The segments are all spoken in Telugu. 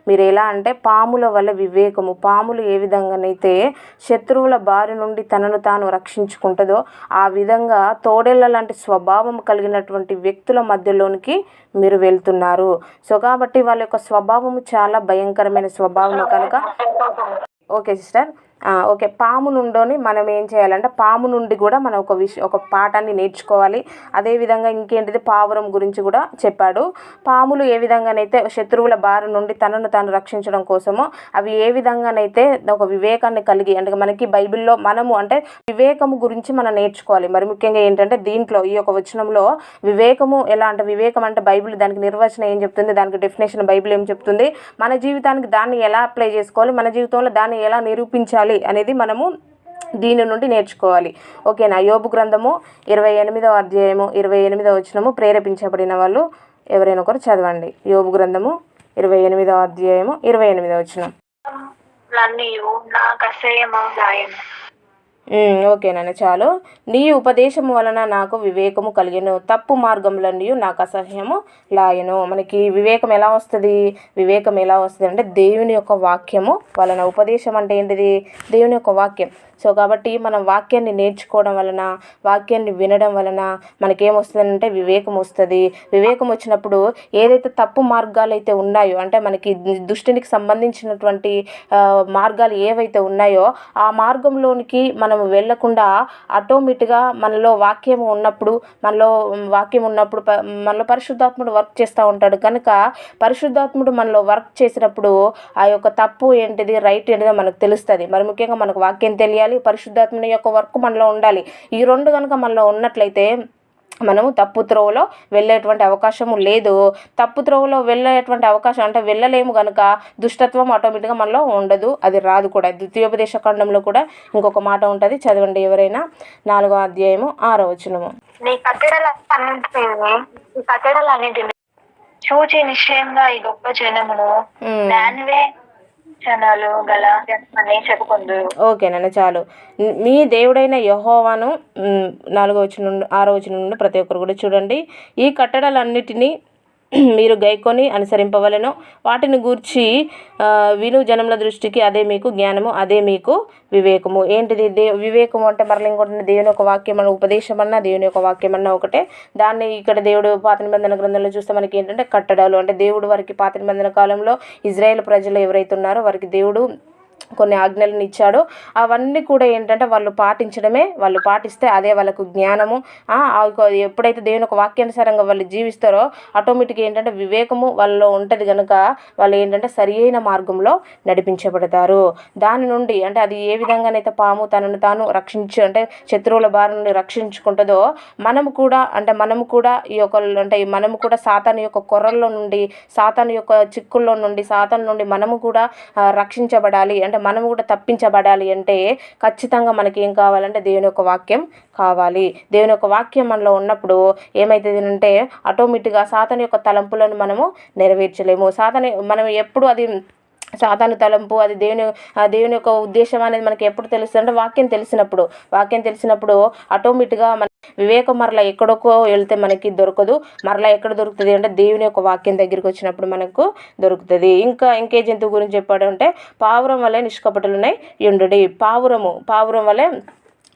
మీరు ఎలా అంటే పాముల వల్ల వివేకము. పాములు ఏ విధంగానైతే శత్రువుల బారి నుండి తనను తాను రక్షించుకుంటుందో ఆ విధంగా తోడేళ్ల లాంటి స్వభావం కలిగినటువంటి వ్యక్తుల మధ్యలోనికి మీరు వెళ్తున్నారు. సో కాబట్టి వాళ్ళ యొక్క స్వభావము చాలా భయంకరమైన స్వభావము కనుక ఓకే సిస్టర్. ఓకే, పాము నుండి మనం ఏం చేయాలంటే పాము నుండి కూడా మనం ఒక పాఠాన్ని నేర్చుకోవాలి. అదేవిధంగా ఇంకేంటిది పావురం గురించి కూడా చెప్పాడు. పాములు ఏ విధంగానైతే శత్రువుల బారి నుండి తనను తాను రక్షించడం కోసమో అవి ఏ విధంగానైతే ఒక వివేకాన్ని కలిగి అంటే మనకి బైబిల్లో మనము అంటే వివేకము గురించి మనం నేర్చుకోవాలి. మరి ముఖ్యంగా ఏంటంటే దీంట్లో ఈ యొక్క వచనంలో వివేకము ఎలా అంటే వివేకం అంటే బైబిల్ దానికి నిర్వచనం ఏం చెప్తుంది, దానికి డెఫినేషన్ బైబిల్ ఏం చెప్తుంది, మన జీవితానికి దాన్ని ఎలా అప్లై చేసుకోవాలి, మన జీవితంలో దాన్ని ఎలా నిరూపించాలి అనేది మనము దీని నుండి నేర్చుకోవాలి. ఓకేనా. యోబు గ్రంథము 28వ అధ్యాయము 28వ వచనము ప్రేరేపించబడిన వాళ్ళు ఎవరైనా ఒకరు చదవండి. యోబు గ్రంథము 28వ అధ్యాయము 28వ వచనం. ఓకేనా, చాలు. నీ ఉపదేశము వలన నాకు వివేకము కలిగెను, తప్పు మార్గములన్నీ నాకు అసహ్యము లాయను. మనకి వివేకం ఎలా వస్తుంది? వివేకం ఎలా వస్తుంది అంటే దేవుని యొక్క వాక్యము వలన. ఉపదేశం అంటే ఏంటిది? దేవుని యొక్క వాక్యం. సో కాబట్టి మనం వాక్యాన్ని నేర్చుకోవడం వలన, వాక్యాన్ని వినడం వలన మనకేమొస్తుందంటే వివేకం వస్తుంది. వివేకం వచ్చినప్పుడు ఏదైతే తప్పు మార్గాలు అయితే ఉన్నాయో అంటే మనకి దుష్టునికి సంబంధించినటువంటి మార్గాలు ఏవైతే ఉన్నాయో ఆ మార్గంలోనికి మనం వెళ్ళకుండా ఆటోమేటిక్గా మనలో వాక్యం ఉన్నప్పుడు మనలో పరిశుద్ధాత్ముడు వర్క్ చేస్తూ ఉంటాడు కనుక పరిశుద్ధాత్ముడు మనలో వర్క్ చేసినప్పుడు ఆ యొక్క తప్పు ఏంటిది, రైట్ ఏంటిదో మనకు తెలుస్తుంది. మరి ముఖ్యంగా మనకు వాక్యం తెలియాలి, పరిశుద్ధాత్ముని యొక్క వర్క్ మనలో ఉండాలి. ఈ రెండు కనుక మనలో ఉన్నట్లయితే మనము తప్పు త్రోవలో వెళ్ళేటువంటి అవకాశము లేదు. తప్పు త్రోవలో వెళ్ళేటువంటి అవకాశం అంటే వెళ్ళలేము కనుక దుష్టత్వం ఆటోమేటిక్గా మనలో ఉండదు, అది రాదు కూడా. ద్వితీయోపదేశ ఖండంలో కూడా ఇంకొక మాట ఉంటుంది, చదవండి ఎవరైనా. 4వ అధ్యాయము 6వ వచనము. నీ కట్టడలన్నింటినీ చూచి నిశ్చయంగా ఈ గొప్ప జనమును ఓకేనా, చాలు. మీ దేవుడైన యెహోవాను 4వ వచనం నుండి 6వ వచనం నుండి ప్రతి ఒక్కరు కూడా చూడండి. ఈ కట్టడలన్నిటినీ మీరు గైకొని అనుసరింపవలెను, వాటిని గూర్చి విను జనముల దృష్టికి అదే మీకు జ్ఞానము, అదే మీకు వివేకము. ఏంటిది వివేకము అంటే మరలా ఇంకోటి దేవుని యొక్క వాక్యం అన్న ఉపదేశం అన్నా దేవుని యొక్క వాక్యం అన్నా ఒకటే. దాన్ని ఇక్కడ దేవుడు పాత నిబంధన గ్రంథంలో చూస్తే మనకి ఏంటంటే కట్టడాలు అంటే దేవుడు వారికి పాత నిబంధన కాలంలో ఇజ్రాయేల్ ప్రజలు ఎవరైతే ఉన్నారో వారికి దేవుడు కొన్ని ఆజ్ఞలను ఇచ్చాడు. అవన్నీ కూడా ఏంటంటే వాళ్ళు పాటిస్తే అదే వాళ్ళకు జ్ఞానము. ఎప్పుడైతే దేవుని ఒక వాక్యానుసారంగా వాళ్ళు జీవిస్తారో ఆటోమేటిక్గా ఏంటంటే వివేకము వాళ్ళలో ఉంటుంది కనుక వాళ్ళు ఏంటంటే సరి అయిన మార్గంలో నడిపించబడతారు. దాని నుండి అంటే అది ఏ విధంగానైతే పాము తనను తాను అంటే శత్రువుల బారి నుండి రక్షించుకుంటుందో మనము కూడా ఈ యొక్క అంటే మనము కూడా సాతాను యొక్క కొర్రల్లో నుండి, సాతాను యొక్క చిక్కుల్లో నుండి, సాతాను నుండి మనము కూడా రక్షించబడాలి అంటే మనము కూడా తప్పించబడాలి అంటే ఖచ్చితంగా మనకి ఏం కావాలంటే దేవుని యొక్క వాక్యం కావాలి. దేవుని యొక్క వాక్యం మనలో ఉన్నప్పుడు ఏమవుతుంది అంటే ఆటోమేటిక్గా సాతాను యొక్క తలంపులను మనము నెరవేర్చలేము. మనం ఎప్పుడు అది సాతాను తలంపు అది దేవుని యొక్క ఉద్దేశం అనేది మనకి ఎప్పుడు తెలుస్తుంది అంటే వాక్యం తెలిసినప్పుడు ఆటోమేటిక్గా మన వివేకం మరలా ఎక్కడికో వెళ్తే మనకి దొరకదు. మరలా ఎక్కడ దొరుకుతుంది అంటే దేవుని యొక్క వాక్యం దగ్గరికి వచ్చినప్పుడు మనకు దొరుకుతుంది. ఇంకే జంతువు గురించి చెప్పాడు అంటే పావురం వలె నిష్కపటులున్నాయి యుండుడి. పావురం వలె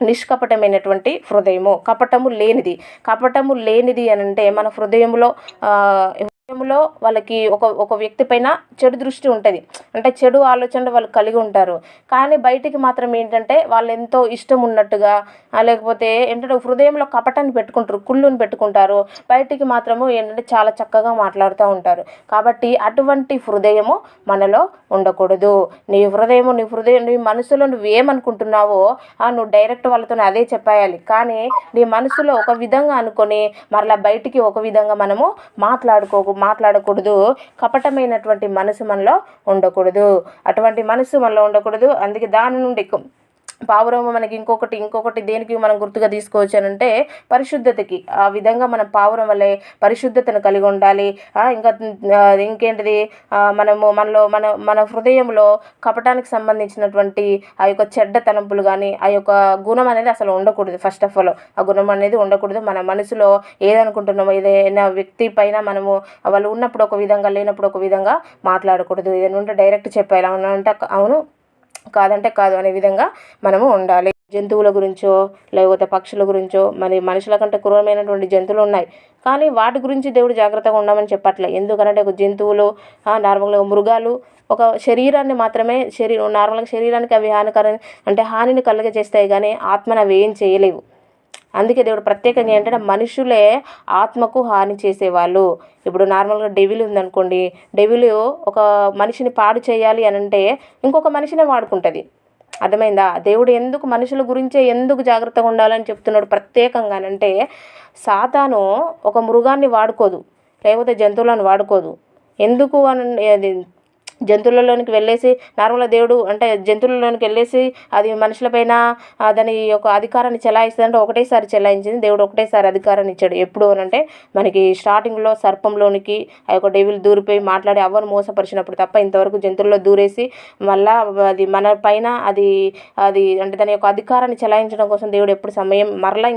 నిష్కపటమైనటువంటి హృదయము, కపటము లేనిది అని అంటే మన హృదయంలో వాళ్ళకి ఒక వ్యక్తి పైన చెడు దృష్టి ఉంటుంది అంటే చెడు ఆలోచనలు వాళ్ళు కలిగి ఉంటారు. కానీ బయటికి మాత్రం ఏంటంటే వాళ్ళు ఎంతో ఇష్టం ఉన్నట్టుగా లేకపోతే ఏంటంటే హృదయంలో కపటాన్ని పెట్టుకుంటారు, కుళ్ళుని పెట్టుకుంటారు. బయటికి మాత్రము ఏంటంటే చాలా చక్కగా మాట్లాడుతూ ఉంటారు. కాబట్టి అటువంటి హృదయము మనలో ఉండకూడదు. నీ మనసులో నువ్వేమనుకుంటున్నావో నువ్వు డైరెక్ట్ వాళ్ళతో అదే చెప్పేయాలి. కానీ నీ మనసులో ఒక విధంగా అనుకొని మరలా బయటికి ఒక విధంగా మనము మాట్లాడకూడదు. కపటమైనటువంటి మనసు మనలో ఉండకూడదు. అటువంటి మనసు మనలో ఉండకూడదు. అందుకే దాని నుండి పావురము మనకి ఇంకొకటి దేనికి మనం గుర్తుగా తీసుకోవచ్చు అని అంటే పరిశుద్ధతకి. ఆ విధంగా మనం పావురం వల్లే పరిశుద్ధతను కలిగి ఉండాలి. ఇంకా ఇంకేంటిది, మనలో మన హృదయంలో కపటానికి సంబంధించినటువంటి ఆ యొక్క చెడ్డ తలంపులు కానీ ఆ యొక్క గుణం అనేది అసలు ఉండకూడదు. ఫస్ట్ ఆఫ్ ఆల్ ఆ గుణం అనేది ఉండకూడదు. మన మనసులో ఏదనుకుంటున్నామో, ఏదైనా వ్యక్తి పైన మనము వాళ్ళు ఉన్నప్పుడు ఒక విధంగా లేనప్పుడు ఒక విధంగా మాట్లాడకూడదు. ఏదైనా ఉంటే డైరెక్ట్ చెప్పాలి. అవును అంటే అవును, కాదంటే కాదు అనే విధంగా మనము ఉండాలి. జంతువుల గురించో లేకపోతే పక్షుల గురించో, మరి మనుషుల కంటే క్రూరమైనటువంటి జంతువులు ఉన్నాయి, కానీ వాటి గురించి దేవుడు జాగ్రత్తగా ఉండమని చెప్పట్లే. ఎందుకంటే ఒక జంతువులు నార్మల్గా మృగాలు ఒక శరీరాన్ని మాత్రమే నార్మల్గా శరీరానికి అవి హానిని కలుగజేస్తాయి, కానీ ఆత్మను అవి ఏం చేయలేవు. అందుకే దేవుడు ప్రత్యేకంగా ఏంటంటే మనుషులే ఆత్మకు హాని చేసేవాళ్ళు. ఇప్పుడు నార్మల్గా డెవిల్ ఉందనుకోండి, డెవిల్ ఒక మనిషిని పాడు చేయాలి అని అంటే ఇంకొక మనిషినే వాడుకుంటుంది. అర్థమైందా? దేవుడు ఎందుకు మనుషుల గురించే ఎందుకు జాగ్రత్తగా ఉండాలని చెప్తున్నాడు ప్రత్యేకంగానంటే, సాతాను ఒక మృగాన్ని వాడుకోదు, లేకపోతే జంతువులను వాడుకోదు. ఎందుకు అని అది జంతువులలోనికి వెళ్ళేసి నార్మల్గా దేవుడు అంటే జంతువులలోనికి వెళ్ళేసి అది మనుషులపైన దాని యొక్క అధికారాన్ని చెలాయిస్తుందంటే ఒకటేసారి చెలాయించింది. దేవుడు ఒకటేసారి అధికారాన్ని ఇచ్చాడు. ఎప్పుడు అని అంటే మనకి స్టార్టింగ్లో సర్పంలోనికి ఆ యొక్క డెవిల్ దూరిపోయి మాట్లాడి అవ్వను మోసపరిచినప్పుడు తప్ప ఇంతవరకు జంతువుల్లో దూరేసి మళ్ళా అది మన పైన అది అంటే దాని యొక్క అధికారాన్ని చెలాయించడం కోసం దేవుడు ఎప్పుడు సమయం మరలా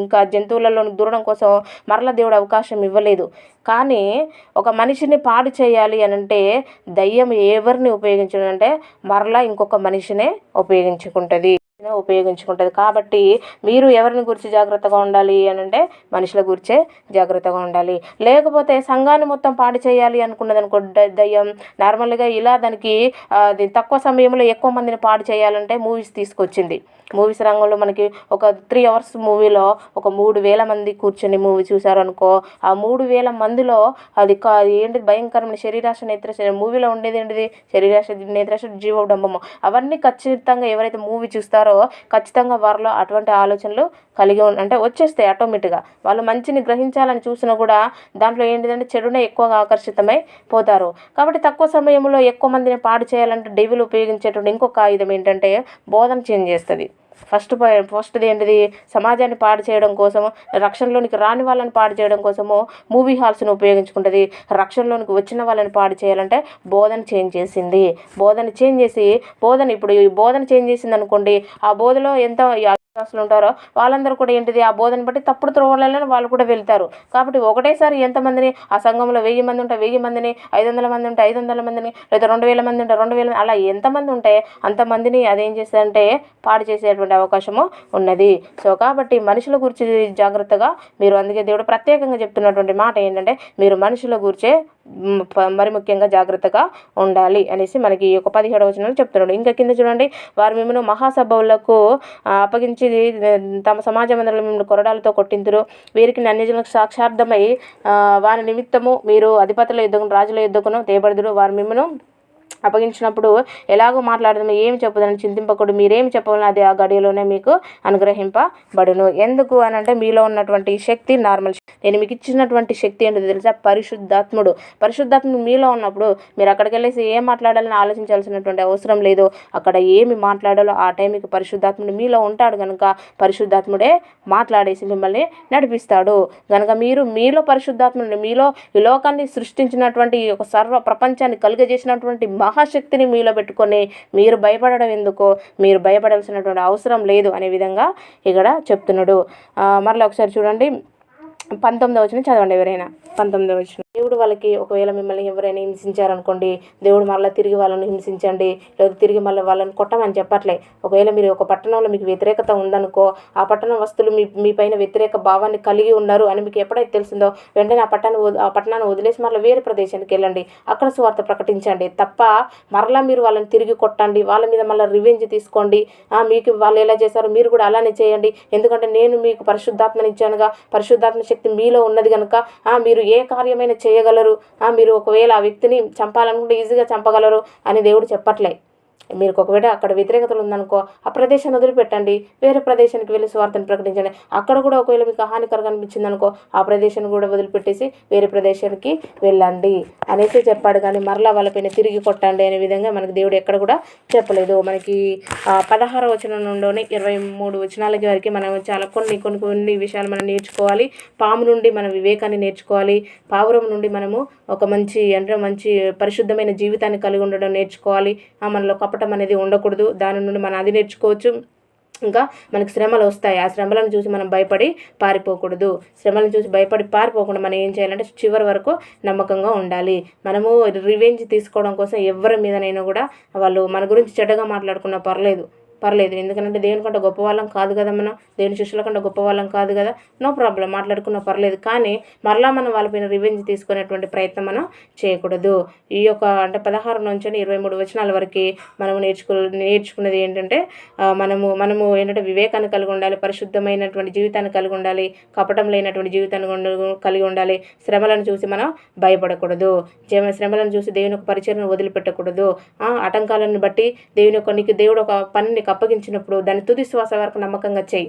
ఇంకా జంతువులలోనికి దూరడం కోసం మరలా దేవుడు అవకాశం ఇవ్వలేదు. కానీ ఒక మనిషిని పాడు చేయాలి అని అంటే దయ్యం ఎవరిని ఉపయోగించడంటే మరలా ఇంకొక మనిషినే ఉపయోగించుకుంటుంది. కాబట్టి మీరు ఎవరిని గురించి జాగ్రత్తగా ఉండాలి అని అంటే మనుషుల గురించే జాగ్రత్తగా ఉండాలి. లేకపోతే సంఘాన్ని మొత్తం పాడు చేయాలి అనుకున్నది అనుకో దయ్యం, నార్మల్గా ఇలా దానికి తక్కువ సమయంలో ఎక్కువ మందిని పాడు చేయాలంటే మూవీస్ తీసుకొచ్చింది. మూవీస్ రంగంలో మనకి ఒక 3 hours మూవీలో ఒక 3,000 మంది కూర్చొని మూవీ చూసారనుకో, ఆ 3,000 మందిలో అది ఏంటి భయంకరమైన శరీరాశ నేత్రాశ మూవీలో ఉండేది ఏంటిది, శరీరాశ నేత్రాశ జీవోడంబము, అవన్నీ ఖచ్చితంగా ఎవరైతే మూవీ చూస్తారో ఖచ్చితంగా వారిలో అటువంటి ఆలోచనలు కలిగి అంటే వచ్చేస్తాయి ఆటోమేటిక్గా. వాళ్ళు మంచిని గ్రహించాలని చూసినా కూడా దాంట్లో ఏంటిదంటే చెడునే ఎక్కువగా ఆకర్షితమై పోతారు. కాబట్టి తక్కువ సమయంలో ఎక్కువ మందిని పాడు చేయాలంటే డెవిల్ ఉపయోగించేటువంటి ఇంకొక ఆయుధం ఏంటంటే బోధన చేంజ్ చేస్తుంది. ఫస్ట్ది ఏంటిది, సమాజాన్ని పాడు చేయడం కోసము, రక్షణలోనికి రాని వాళ్ళని పాడు చేయడం కోసము మూవీ హాల్స్ని ఉపయోగించుకుంటుంది. రక్షణలోనికి వచ్చిన వాళ్ళని పాడు చేయాలంటే బోధన చేంజ్ చేసింది. ఇప్పుడు ఈ బోధన చేంజ్ చేసింది అనుకోండి, ఆ బోధలో ఎంత అసలు ఉంటారో వాళ్ళందరూ కూడా ఏంటిది ఆ బోధన బట్టి తప్పుడు త్రోవలలో వాళ్ళు కూడా వెళ్తారు. కాబట్టి ఒకటేసారి ఎంతమందిని ఆ సంఘంలో 1000 మంది ఉంటే 1000 మందిని, 500 మంది ఉంటే 500 మందిని, లేదా 2000 మంది ఉంటే 2000 అలా ఎంతమంది ఉంటే అంతమందిని అదేం చేస్తుందంటే పాడు చేసేటువంటి అవకాశము ఉన్నది. సో కాబట్టి మనుషుల గురించి జాగ్రత్తగా మీరు, అందుకే దేవుడు ప్రత్యేకంగా చెప్తున్నటువంటి మాట ఏంటంటే మీరు మనుషుల గురించే మరి ముఖ్యంగా జాగ్రత్తగా ఉండాలి అనేసి మనకి ఒక 17వ వచనంలో చెప్తున్నాడు. ఇంకా కింద చూడండి, వారు మిమ్మల్ని మహాసభలకు అప్పగించి తమ సమాజ మందిరంలో మిమ్మల్ని కొరడాలతో కొట్టింతురు. వీరికి అన్యజనులకు సాక్షార్థమై వారి నిమిత్తము మీరు అధిపతుల యుద్ధకును రాజుల యుద్ధకును తేబడుదురు. వారు మిమ్మల్ని అప్పగించినప్పుడు ఎలాగో మాట్లాడదాము, ఏమి చెప్పదని చింతింపకూడదు. మీరేమి చెప్పవాలని అది ఆ గడియలోనే మీకు అనుగ్రహింపబడును. ఎందుకు అని అంటే మీలో ఉన్నటువంటి శక్తి నార్మల్, నేను మీకు ఇచ్చినటువంటి శక్తి ఏంటో తెలుసా, పరిశుద్ధాత్ముడు మీలో ఉన్నప్పుడు మీరు అక్కడికి వెళ్ళేసి ఏం మాట్లాడాలని ఆలోచించాల్సినటువంటి అవసరం లేదు. అక్కడ ఏమి మాట్లాడాలో ఆ టైంకి పరిశుద్ధాత్ముడు మీలో ఉంటాడు కనుక పరిశుద్ధాత్ముడే మాట్లాడేసి మిమ్మల్ని నడిపిస్తాడు. కనుక మీలో పరిశుద్ధాత్ముడిని, మీలో ఈ లోకాన్ని సృష్టించినటువంటి ఒక సర్వ ప్రపంచాన్ని కలుగజేసినటువంటి మహాశక్తిని మీలో పెట్టుకొని మీరు భయపడడం ఎందుకో, మీరు భయపడాల్సినటువంటి అవసరం లేదు అనే విధంగా ఇక్కడ చెప్తున్నాడు. మరలా ఒకసారి చూడండి, 19వ వచనం చదవండి ఎవరైనా. 19వ వచనం, దేవుడు వాళ్ళకి ఒకవేళ మిమ్మల్ని ఎవరైనా హింసించారనుకోండి, దేవుడు మళ్ళీ తిరిగి వాళ్ళని హింసించండి, లేదా తిరిగి మళ్ళీ వాళ్ళని కొట్టమని చెప్పట్లే. ఒకవేళ మీరు ఒక పట్టణంలో మీకు వ్యతిరేకత ఉందనుకో, ఆ పట్టణ వస్తువులు మీ పైన వ్యతిరేక భావాన్ని కలిగి ఉన్నారు అని మీకు ఎప్పుడైతే తెలిసిందో వెంటనే ఆ పట్టణాన్ని వదిలేసి మళ్ళీ వేరే ప్రదేశానికి వెళ్ళండి, అక్కడ సువార్త ప్రకటించండి. తప్ప మరలా మీరు వాళ్ళని తిరిగి కొట్టండి, వాళ్ళ మీద మళ్ళీ రివెంజ్ తీసుకోండి, మీకు వాళ్ళు ఎలా చేశారో మీరు కూడా అలానే చేయండి. ఎందుకంటే నేను మీకు పరిశుద్ధాత్మని ఇచ్చానుగా, పరిశుద్ధాత్మ శక్తి మీలో ఉన్నది కనుక మీరు ఏ కార్యమైనా చేయగలరు. మీరు ఒకవేళ ఆ వ్యక్తిని చంపాలనుకుంటే ఈజీగా చంపగలరు అని దేవుడు చెప్పట్లే. మీకు ఒకవేళ అక్కడ వ్యతిరేకతలు ఉందనుకో, ఆ ప్రదేశాన్ని వదిలిపెట్టండి, వేరే ప్రదేశానికి వెళ్ళి స్వార్థను ప్రకటించండి. అక్కడ కూడా ఒకవేళ మీకు హానికరంగా అనిపించిందనుకో, ఆ ప్రదేశాన్ని కూడా వదిలిపెట్టేసి వేరే ప్రదేశానికి వెళ్ళండి అనేసి చెప్పాడు. కానీ మరలా వాళ్ళపైన తిరిగి కొట్టండి అనే విధంగా మనకి దేవుడు ఎక్కడ కూడా చెప్పలేదు. మనకి 16వ వచనం నుండి 23 వచనాలకి వరకు మనం చాలా కొన్ని విషయాలు మనం నేర్చుకోవాలి. పాము నుండి మన వివేకాన్ని నేర్చుకోవాలి. పావురం నుండి మనము ఒక మంచి పరిశుద్ధమైన జీవితాన్ని కలిగి ఉండడం నేర్చుకోవాలి. మనలో కపటం అనేది ఉండకూడదు. దాని నుండి మనం అది నేర్చుకోవచ్చు. ఇంకా మనకు శ్రమలు వస్తాయి. ఆ శ్రమలను చూసి మనం భయపడి పారిపోకూడదు. శ్రమలను చూసి భయపడి పారిపోకుండా మనం ఏం చేయాలంటే చివరి వరకు నమ్మకంగా ఉండాలి. మనము రివెంజ్ తీసుకోవడం కోసం ఎవరి మీదనైనా కూడా వాళ్ళు మన గురించి చెడ్డగా మాట్లాడుకున్నా పర్లేదు. ఎందుకంటే దేవుని కంటే గొప్ప వాళ్ళం కాదు కదా, మనం దేవుని శిష్యుల కంటే గొప్ప వాళ్ళం కాదు కదా, నో ప్రాబ్లం, మాట్లాడుకున్నా పర్లేదు. కానీ మరలా మనం వాళ్ళపైన రివెంజ్ తీసుకునేటువంటి ప్రయత్నం మనం చేయకూడదు. ఈ యొక్క 16 నుంచి 23 వచనాల వరకు మనం నేర్చుకున్నది ఏంటంటే మనము ఏంటంటే వివేకాన్ని కలిగి ఉండాలి, పరిశుద్ధమైనటువంటి జీవితాన్ని కలిగి ఉండాలి, కపటం లేనటువంటి జీవితాన్ని కలిగి ఉండాలి. శ్రమలను చూసి మనం భయపడకూడదు. శ్రమలను చూసి దేవుని యొక్క పరిచర్యను వదిలిపెట్టకూడదు. ఆటంకాలను బట్టి నీకు దేవుడు ఒక పనిని అప్పగించినప్పుడు దాన్ని తుది శ్వాస వరకు నమ్మకంగా చేయి.